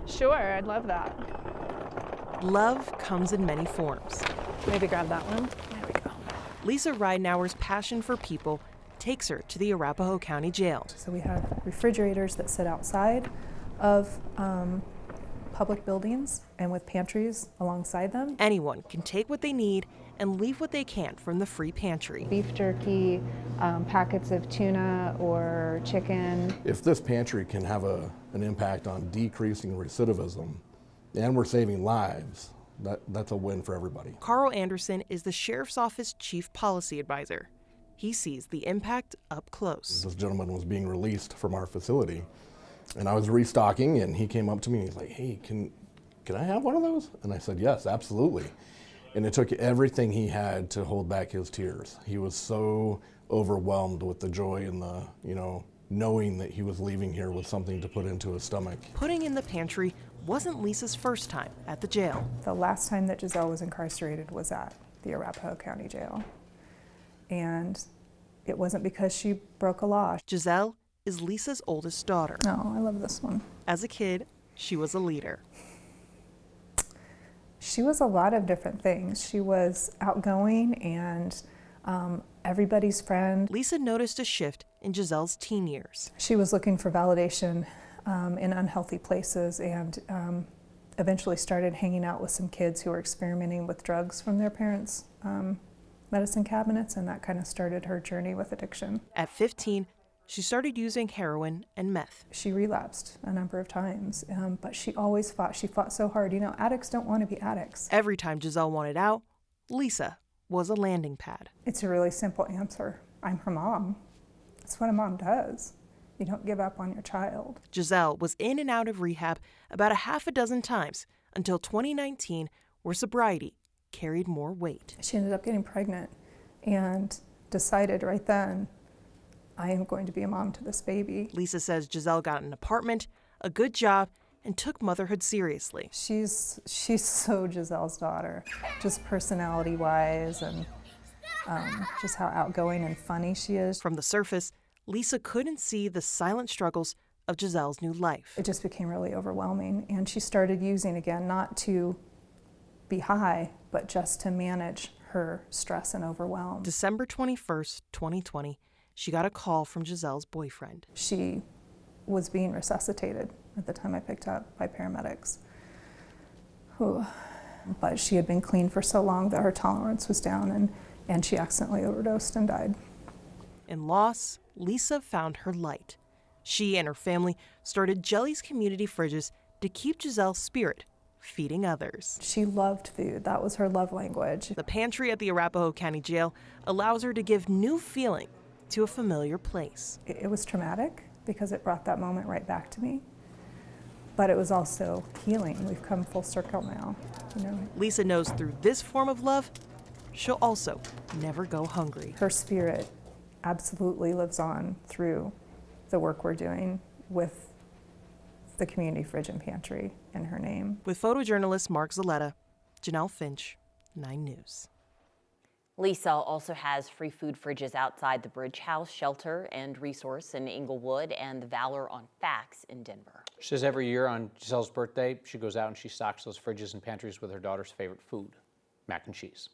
Sure, I'd love that. Love comes in many forms. Maybe grab that one. There we go. Lisa Ridenour's passion for people takes her to the Arapahoe County Jail. So we have refrigerators that sit outside of public buildings and with pantries alongside them. Anyone can take what they need and leave what they can from the free pantry. Beef jerky, packets of tuna or chicken. If this pantry can have an impact on decreasing recidivism and we're saving lives, that's a win for everybody. Carl Anderson is the Sheriff's Office Chief Policy Advisor. He sees the impact up close. This gentleman was being released from our facility, and I was restocking, and he came up to me and he's like, "Hey, can I have one of those?" And I said, "Yes, absolutely." And it took everything he had to hold back his tears. He was so overwhelmed with the joy and the, knowing that he was leaving here with something to put into his stomach. Putting in the pantry wasn't Lisa's first time at the jail. The last time that Giselle was incarcerated was at the Arapahoe County Jail. And it wasn't because she broke a law. Giselle is Lisa's oldest daughter. No, I love this one. As a kid, she was a leader. She was a lot of different things. She was outgoing and everybody's friend. Lisa noticed a shift in Giselle's teen years. She was looking for validation in unhealthy places and eventually started hanging out with some kids who were experimenting with drugs from their parents' medicine cabinets, and that kind of started her journey with addiction. At 15, she started using heroin and meth. She relapsed a number of times, but she always fought. She fought so hard. Addicts don't want to be addicts. Every time Giselle wanted out, Lisa was a landing pad. It's a really simple answer. I'm her mom. That's what a mom does. You don't give up on your child. Giselle was in and out of rehab about a half a dozen times until 2019, where sobriety carried more weight. She ended up getting pregnant and decided right then, I am going to be a mom to this baby. Lisa says Giselle got an apartment, a good job, and took motherhood seriously. She's so Giselle's daughter, just personality-wise and just how outgoing and funny she is. From the surface, Lisa couldn't see the silent struggles of Giselle's new life. It just became really overwhelming, and she started using again, not to be high, but just to manage her stress and overwhelm. December 21st, 2020, she got a call from Giselle's boyfriend. She was being resuscitated at the time I picked up by paramedics. Whew. But she had been clean for so long that her tolerance was down, and she accidentally overdosed and died. In loss, Lisa found her light. She and her family started Jelly's Community Fridges to keep Giselle's spirit feeding others. She loved food. That was her love language. The pantry at the Arapahoe County Jail allows her to give new feeling to a familiar place. It was traumatic because it brought that moment right back to me. But it was also healing. We've come full circle now, Lisa knows through this form of love, she'll also never go hungry. Her spirit absolutely lives on through the work we're doing with the Community Fridge and Pantry in her name. With photojournalist Mark Zaletta, Janelle Finch, 9 News. Lisa also has free food fridges outside the Bridge House Shelter and Resource in Inglewood and the Valor on Facts in Denver. She says every year on Giselle's birthday, she goes out and she stocks those fridges and pantries with her daughter's favorite food, mac and cheese.